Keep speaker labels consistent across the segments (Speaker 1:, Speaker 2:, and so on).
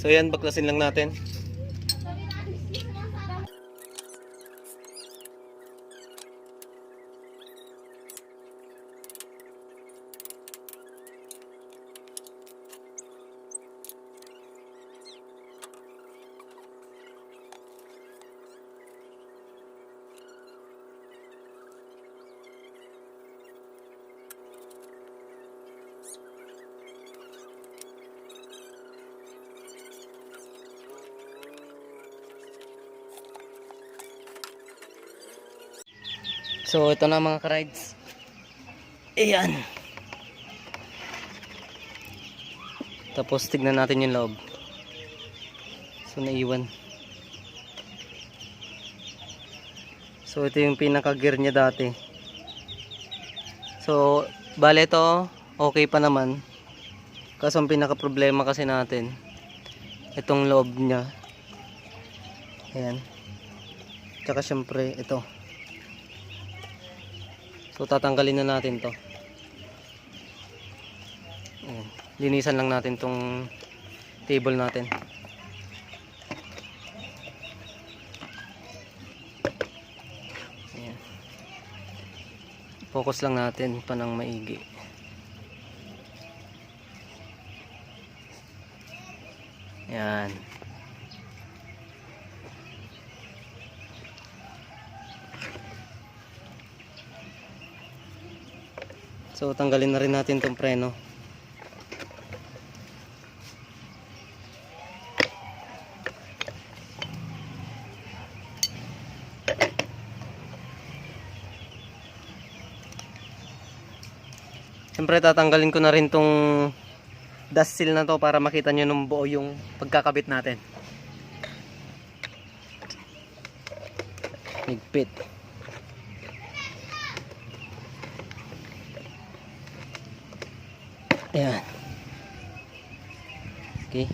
Speaker 1: So yan, baklasin lang natin. So ito na mga ka-rides. Ayan. Tapos tignan natin yung loob. So naiwan. So ito yung pinaka-gear niya dati. So bale ito okay pa naman. Kaso ang pinaka-problema kasi natin itong loob niya. Ayan. Tsaka syempre ito. So tatanggalin na natin to. Ayan. Linisan lang natin tong table natin. Ayan. Focus lang natin pa ng maigi. Ayan. So tanggalin na rin natin tong preno. Siyempre tatanggalin ko na rin tong dust seal na to para makita nyo nung buo yung pagkakabit natin. Higpit. Ayan. Okay.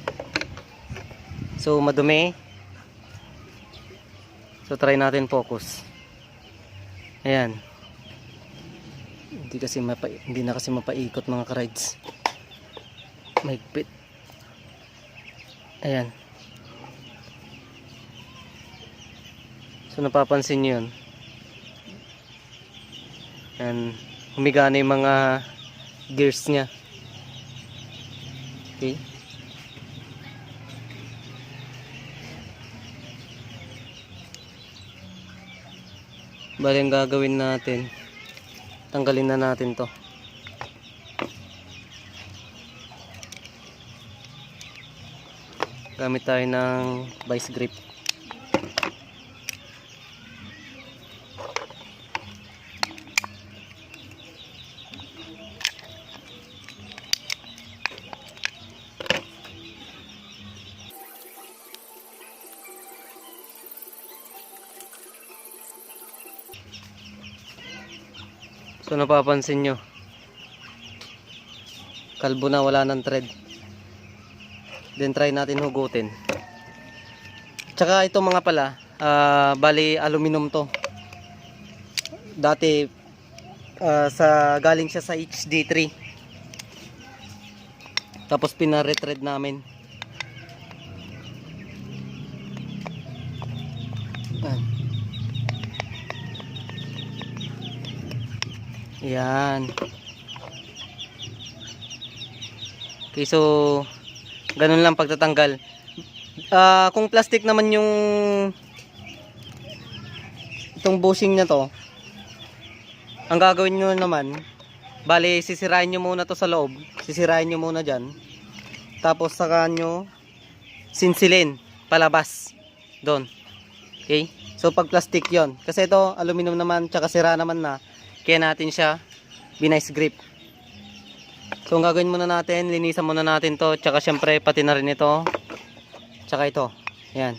Speaker 1: So madumi. So try natin focus. Ayan. Hindi na kasi mapaikot mga ka-rides. Mahigpit. Ayan. So napapansin nyo yun. Ayan. Humiga na yung mga gears nya. Okay. Bali ang gagawin natin, tanggalin na natin to. Gamit tayo ng vice grip. So napapansin nyo, kalbo na, wala ng thread. Then try natin hugutin. Tsaka ito mga pala, bali aluminum to. Dati galing siya sa HD3. Tapos pina-retread namin. Yan. Yan. Okay, so ganun lang pagtatanggal. Kung plastic naman yung itong bushing na to, ang gagawin nyo naman, bali sisirain nyo muna to sa loob, sisirain nyo muna dyan, tapos saka nyo sinsilin palabas doon. Okay, so pag plastic yon, kasi ito aluminum naman tsaka sira naman na, kaya natin siya binice grip. So ang gagawin muna natin, linisan muna natin to, tsaka syempre pati na rin ito, tsaka ito. Ayan.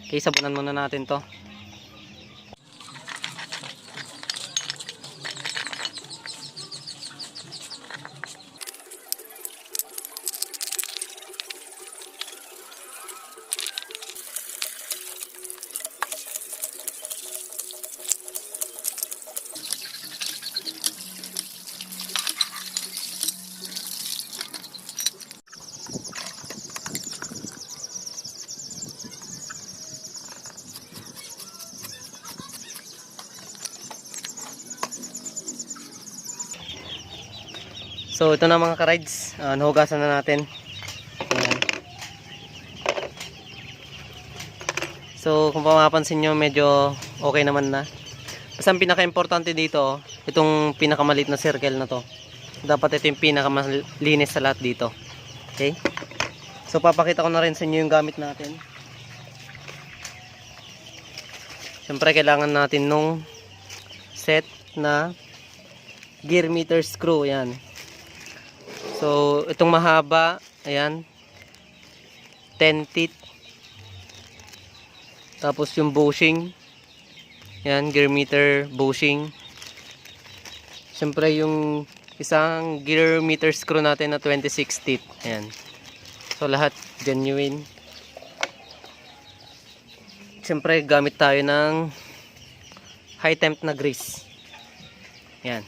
Speaker 1: Okay, sabunan muna natin to. So ito na mga ka-rides, nahugasan na natin. Ayan. So kung mapapansin nyo, medyo okay naman na. Basta ang pinaka-importante dito, itong pinakamalit na circle na to. Dapat ito yung pinakamalinis sa lahat dito. Okay? So papakita ko na rin sa inyo yung gamit natin. Siyempre kailangan natin nung set na gear meter screw. Ayan. So, itong mahaba, ayan, 10 teeth. Tapos yung bushing, ayan, gear meter bushing. Siyempre yung isang gear meter screw natin na 26 teeth. Ayan. So, lahat genuine. Siyempre, gamit tayo ng high temp na grease. Ayan.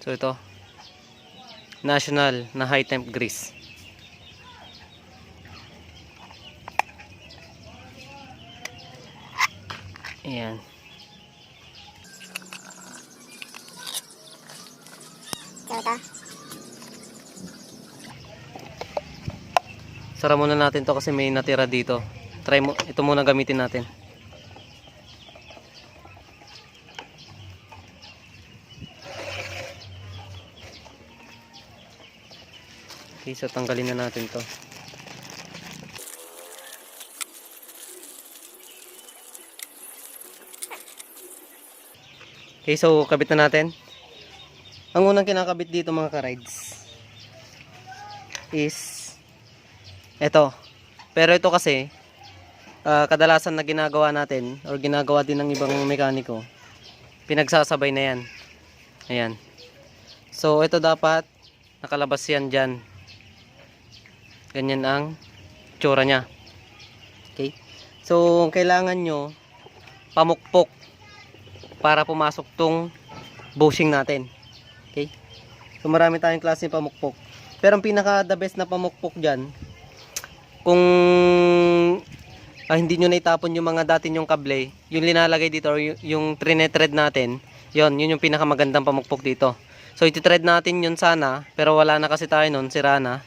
Speaker 1: So ito, national na high temp grease. Ayan. Sara muna natin to kasi may natira dito. Try mo, ito muna gamitin natin. Okay, so tanggalin na natin to. Okay, so kabit na natin. Ang unang kinakabit dito mga ka-rides is ito. Pero ito kasi kadalasan na ginagawa natin or ginagawa din ng ibang mekaniko, pinagsasabay na yan. Ayan. So ito dapat nakalabas yan dyan. Ganyan ang tsura nya. Okay. So kailangan nyo pamukpok para pumasok tong bushing natin. Okay. So marami tayong klase ng pamukpok. Pero ang pinaka the best na pamukpok dyan, kung hindi nyo naitapon yung mga dati nyong kable, yung linalagay dito or yung trinethread natin, yun yung pinakamagandang pamukpok dito. So iti-thread natin yun sana, pero wala na kasi tayo nun, sira na.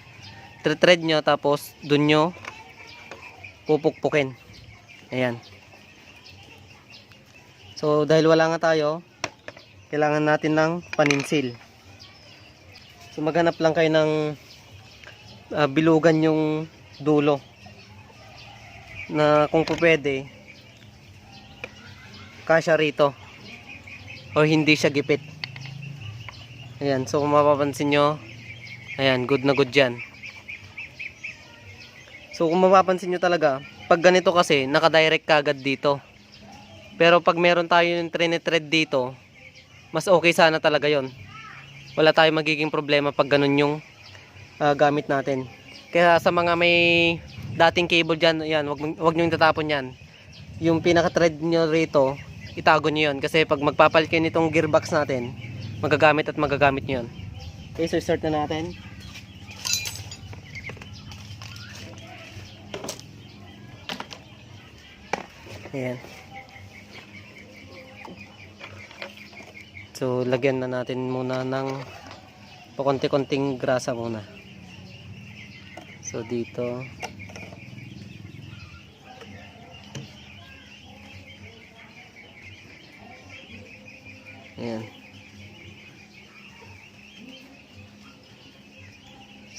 Speaker 1: Thread nyo, tapos dun nyo pupukpukin. Ayan. So dahil wala nga tayo, kailangan natin ng paninsil. So maghanap lang kayo ng bilugan yung dulo na kung pwede kasya rito o hindi siya gipit. Ayan, so kung mapapansin nyo, ayan, good na good yan. So kung mapapansin nyo talaga, pag ganito kasi nakadirect kagad dito. Pero pag meron tayo yung trinethread dito, mas okay sana talaga yon. Wala tayong magiging problema pag ganun yung gamit natin. Kaya sa mga may dating cable dyan, yan, wag nyo tatapon yan. Yung pinaka-thread nyo rito, itago nyo yun. Kasi pag magpapalit kayo nitong gearbox natin, magagamit nyo yun. Okay, so start na natin. Ayan. So, lagyan na natin muna ng pakonti-konting grasa muna. So, dito. Ayan.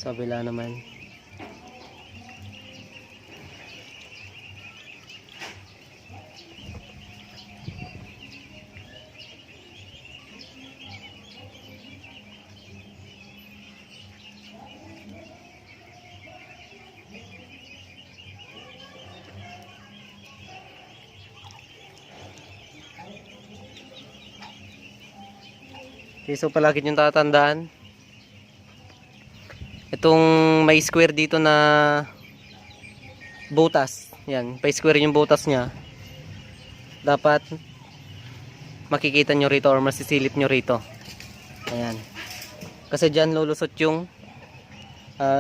Speaker 1: Sa kabila naman. Okay, so palagi nyo tatandaan, itong may square dito na butas, yan, pa-square yung butas nya, dapat makikita nyo rito or masisilip nyo rito. Ayan, kasi dyan lulusot yung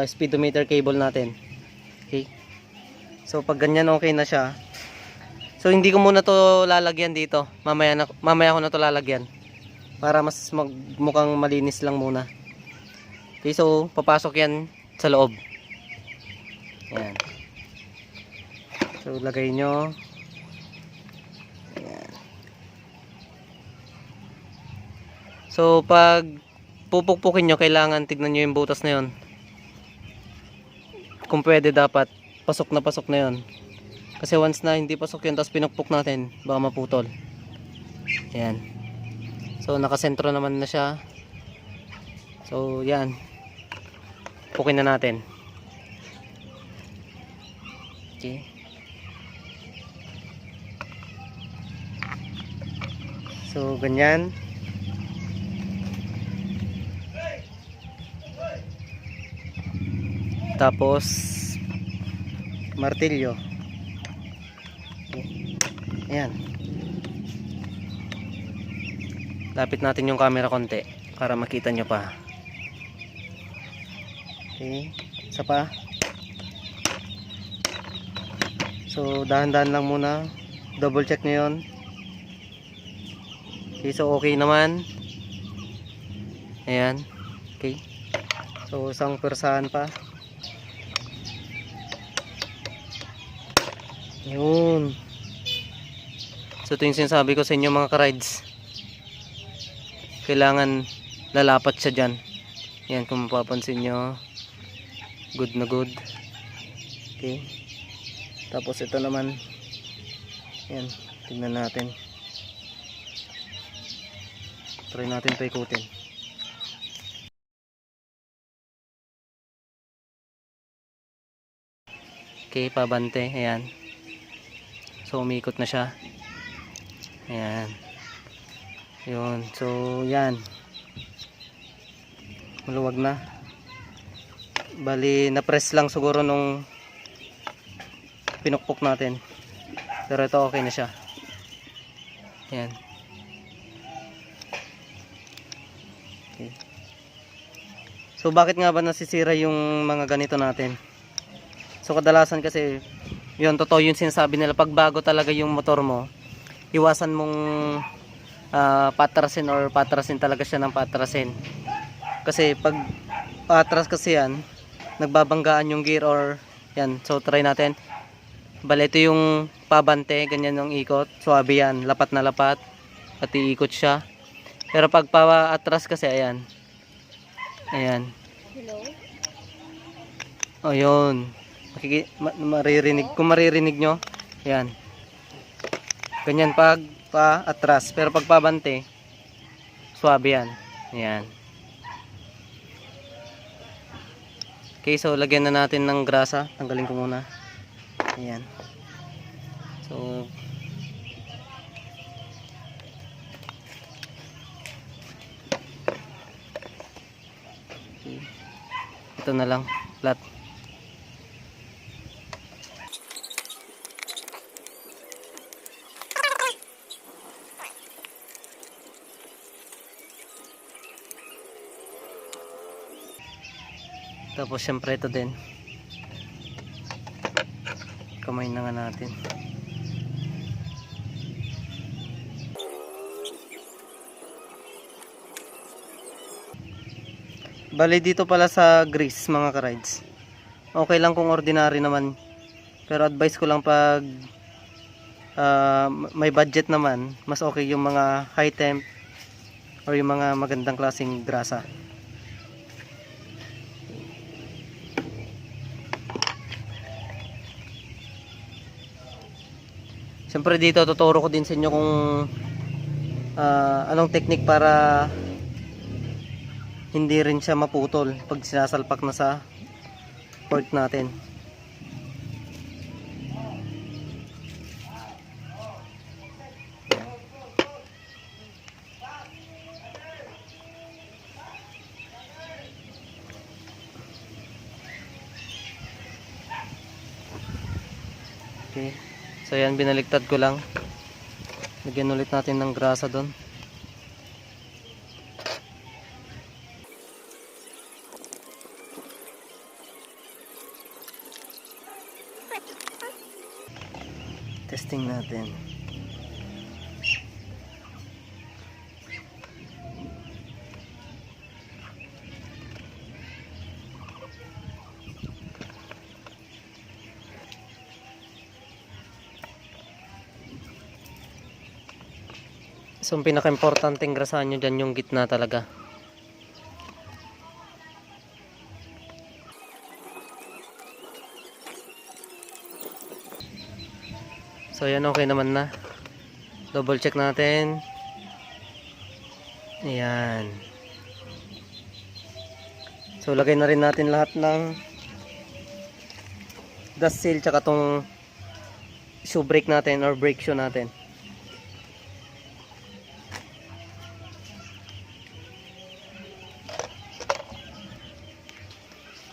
Speaker 1: speedometer cable natin. Okay, so pag ganyan okay na siya, so hindi ko muna to lalagyan dito, mamaya ko na to lalagyan para mas mukhang malinis lang muna. Okay, so papasok yan sa loob. Ayan. So lagay nyo. Ayan. So pag pupukpukin nyo, kailangan tignan nyo yung butas na yun. Kung pwede, dapat pasok na yun. Kasi once na hindi pasok yun, tapos pinukpok natin, baka maputol. Ayan. So nakasentro naman na siya. So yan, pukin na natin. Okay, so ganyan. Tapos martilyo. Okay. Ayan, lapit natin yung camera konti para makita nyo pa. Okay, isa pa. So dahan-dahan lang muna, double check nyo yun. Okay, so okay naman. Ayan. Okay, so isang persahan pa. Yun. So ito yung sinasabi ko sa inyo mga ka-rides, kailangan lalapat siya dyan. Yan, kung mapapansin nyo, good na good. Okay, tapos ito naman, yan, tingnan natin, try natin paikutin. Okay, pabante. Ayan, so umikot na siya. Ayan. Yun, so yan, maluwag na. Bali na-press lang siguro nung pinukpok natin, pero ito okay na siya. Yan. Okay. So bakit nga ba nasisira yung mga ganito natin? So kadalasan kasi, yun, totoo yung sinasabi nila, pag bago talaga yung motor mo, iwasan mong patrasin or patrasin talaga siya ng patrasin. Kasi pag patras kasi yan, nagbabanggaan yung gear or yan. So try natin. Bale, ito yung pabante, ganyan yung ikot, swabe yan, lapat na lapat at iikot siya. Pero pag pa-atras kasi, ayan, ayan.
Speaker 2: Hello?
Speaker 1: O yun, maririnig, kung maririnig nyo, ayan, ganyan pag pa-atras. Pero pag pabante, swabe yan. Ayan. Okay, so lagyan na natin ng grasa. Tanggalin ko muna. Ayan. So okay, ito na lang, flat. Tapos syempre ito din. Kamay na nga natin. Bali dito pala sa grease mga ka-rides, okay lang kung ordinary naman, pero advice ko lang pag may budget naman, mas okay yung mga high temp or yung mga magandang klaseng grasa. Siyempre dito tuturo ko din sa inyo kung anong technique para hindi rin siya maputol pag sinasalpak na sa port natin. Okay. So yan, binaliktad ko lang. Lagyan ulit natin ng grasa doon. Testing natin. So, ang pinaka-importanting grasahan nyo dyan yung gitna talaga. So, yan, okay naman na. Double check natin. Ayan. So, lagay na rin natin lahat ng dust seal tsaka tong shoe brake natin or brake shoe natin.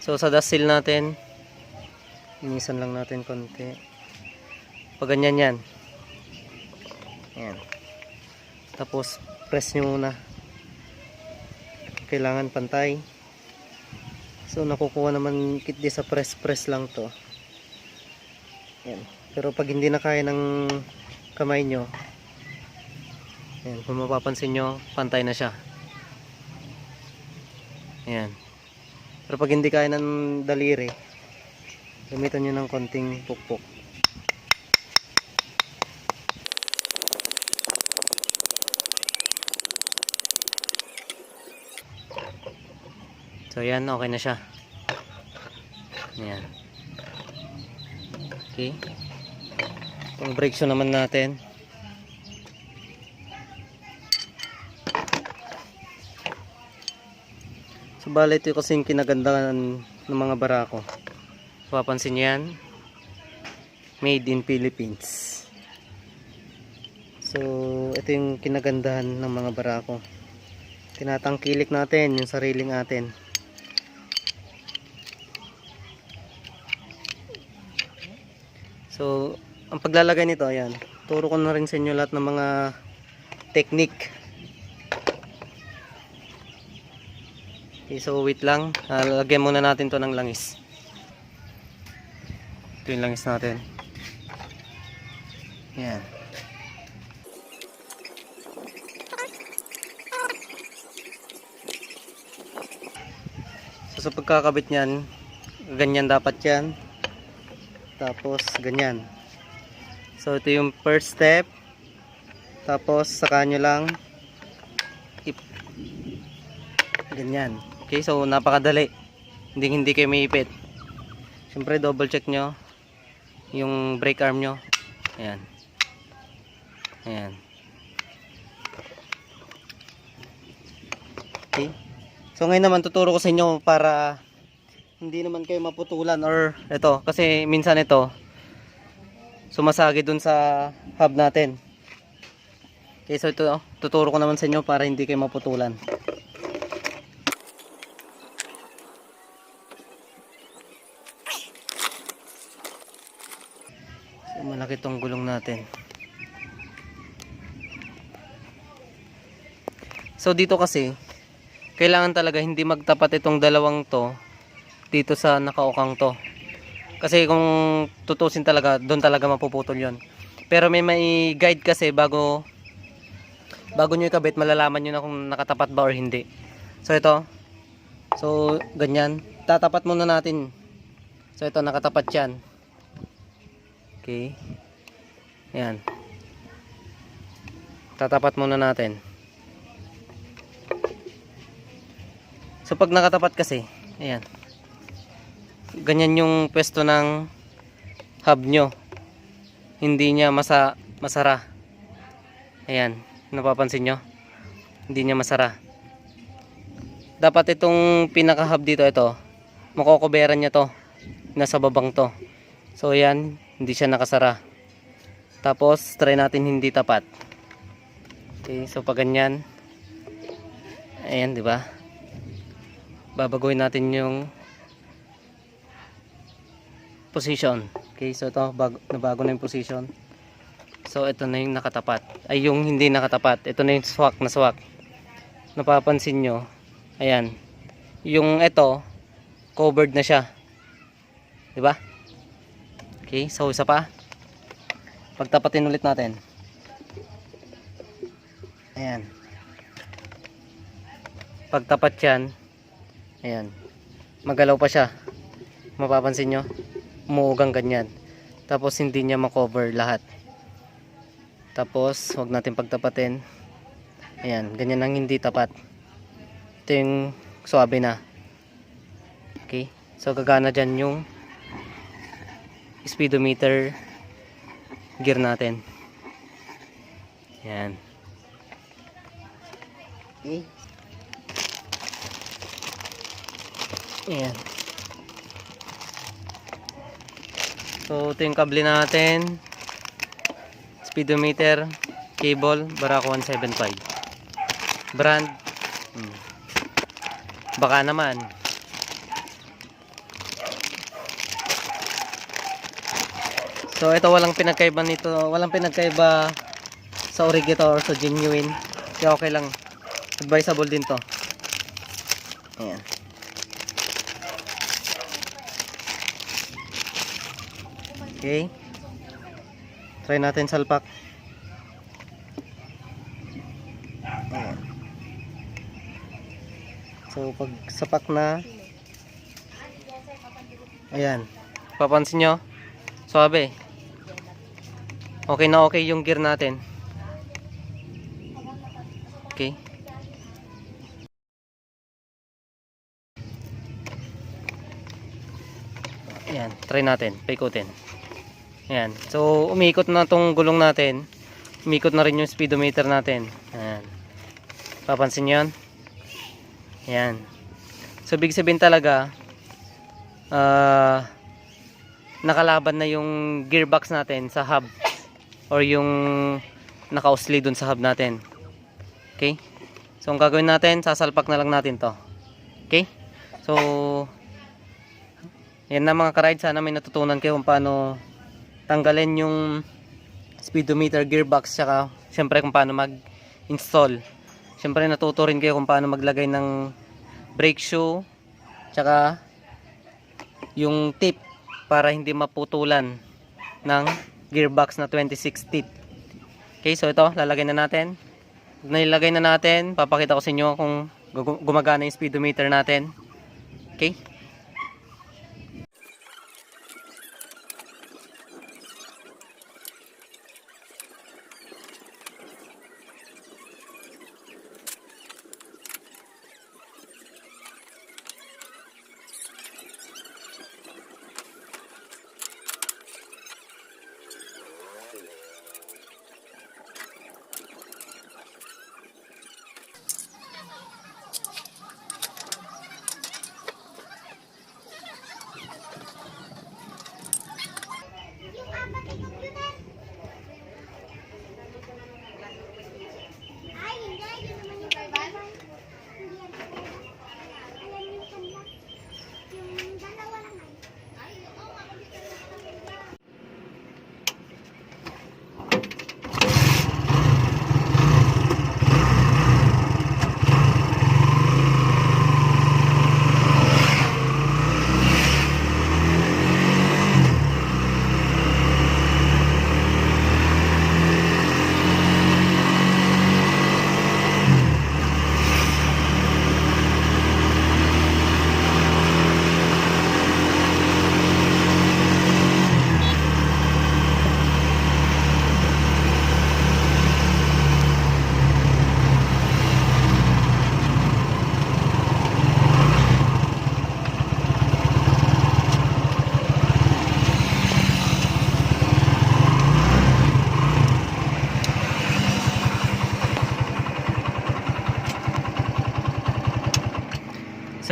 Speaker 1: So sa dust seal natin, inisan lang natin konti. Pag ganyan yan. Ayan. Tapos press nyo muna. Kailangan pantay. So nakukuha naman kit di sa press lang to. Ayan. Pero pag hindi na kaya ng kamay nyo, ayan, kung mapapansin nyo, pantay na siya. Ayan. Pero pag hindi kaya ng daliri, gamitan nyo ng konting pukpok. So yan, okay na siya. Ayan. Okay. Itong brake shoe naman natin. So bali ito kasi yung kinagandahan ng mga barako. Papansin nyo yan, made in Philippines. So ito yung kinagandahan ng mga barako. Tinatangkilik natin yung sariling atin. So ang paglalagay nito, ayan, turo ko na rin sa inyo lahat ng mga technique. Okay, so wait lang, lagyan muna natin to ng langis. Ito yung langis natin. Ayan. So sa pagkakabit nyan, ganyan dapat yan. Tapos ganyan. So ito yung first step. Tapos saka nyo lang ganyan. Okay, so napakadali. Hindi kayo maipit. Siyempre double check nyo yung brake arm nyo. Ayan. Ayan. Okay. So ngayon naman tuturo ko sa inyo para hindi naman kayo maputulan or ito. Kasi minsan ito sumasagi dun sa hub natin. Okay, so ito tuturo ko naman sa inyo para hindi kayo maputulan. Malaki tong gulong natin. So dito kasi kailangan talaga hindi magtapat itong dalawang to dito sa nakaukang to. Kasi kung tutusin talaga, doon talaga mapuputol yon. Pero may guide kasi bago nyo ikabit, malalaman nyo na kung nakatapat ba or hindi. So ito, so ganyan, tatapat muna natin. So ito, nakatapat yan. Okay, ayan, tatapat muna natin. So pag nakatapat kasi, ayan, ganyan yung pwesto ng hub nyo, hindi niya masara. Ayan, napapansin nyo, hindi niya masara. Dapat itong pinaka hub dito, ito makokoberan niya to, nasa babang to. So ayan, hindi siya nakasara. Tapos try natin hindi tapat. Okay, so pag ganyan, ayan, di ba, babaguhin natin yung position. Okay, so ito, nabago na yung position. So ito na yung nakatapat, ay yung hindi nakatapat. Ito na yung swak na swak. Napapansin nyo, ayan, yung ito covered na siya, di ba? Okay, so isa pa, pagtapatin ulit natin. Ayan, pagtapat yan, ayan, magalaw pa siya. Mapapansin nyo, umuugang ganyan. Tapos hindi niya makover lahat. Tapos huwag natin pagtapatin. Ayan, ganyan ang hindi tapat. Ito yung suwabe na. Okay, so gagana dyan yung speedometer gear natin. Ayan. Okay. Ayan. So ito yung kable natin, speedometer, cable, Barako 175 brand. Baka naman. So ito, walang pinagkaiba nito, walang pinagkaiba sa Origator or sa Genuine. Kaya okay lang, advisable din to. Ayan. Okay, try natin salpak. Ayan. So pag sapak na, ayan, papansin nyo, suabe. Okay na okay yung gear natin. Okay, ayan, try natin, paikutin. Ayan, so umiikot na tong gulong natin, umiikot na rin yung speedometer natin. Ayan, papansin nyo yan. Ayan, so big sabihin talaga, nakalaban na yung gearbox natin sa hub, or yung naka-usli dun sa hub natin. Okay, so ang gagawin natin, sasalpak na lang natin to. Okay, so yan na mga ka-ride, sana may natutunan kayo kung paano tanggalin yung speedometer, gearbox, saka syempre kung paano mag-install. Syempre natuto rin kayo kung paano maglagay ng brake shoe, saka yung tip para hindi maputulan ng gearbox na 26 teeth. Okay, so ito, lalagay na natin. Nilagay na natin, papakita ko sa inyo kung gumagana yung speedometer natin. Okay,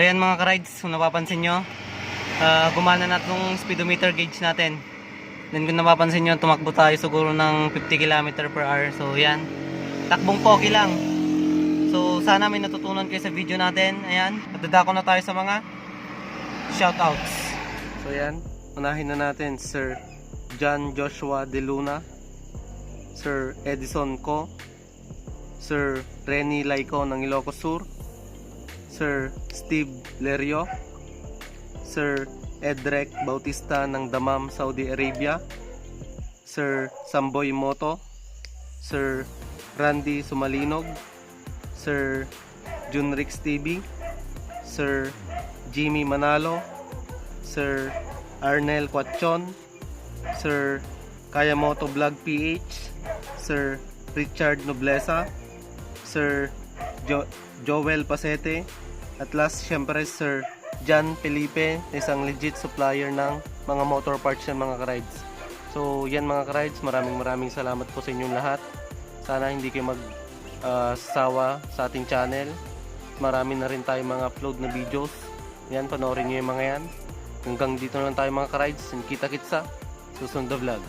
Speaker 1: So yan mga ka-rides, kung napapansin nyo, gumana na itong speedometer gauge natin. Then kung napapansin nyo, tumakbo tayo siguro ng 50 km per hour. So yan, takbong pogi lang. So sana may natutunan kayo sa video natin. Ayan, at dadako na tayo sa mga shoutouts. So yan, unahin na natin Sir John Joshua De Luna, Sir Edison Co, Sir Renny Laico ng Ilocos Sur, Sir Steve Lerio, Sir Edrek Bautista ng Damam, Saudi Arabia, Sir Samboy Moto, Sir Randy Sumalinog, Sir Junrix TV, Sir Jimmy Manalo, Sir Arnel Quachon, Sir Kayamoto Vlog PH, Sir Richard Noblesa, Sir Joel Pasete, at last syempre Sir John Felipe, isang legit supplier ng mga motor parts ng mga ka-rides. So yan mga ka-rides, maraming salamat po sa inyong lahat. Sana hindi kayo sawa sa ating channel. Marami na rin tayo mga upload na videos. Yan, panoorin nyo yung mga yan. Hanggang dito na lang tayo mga ka-rides. Kita-kitsa susunod na vlog.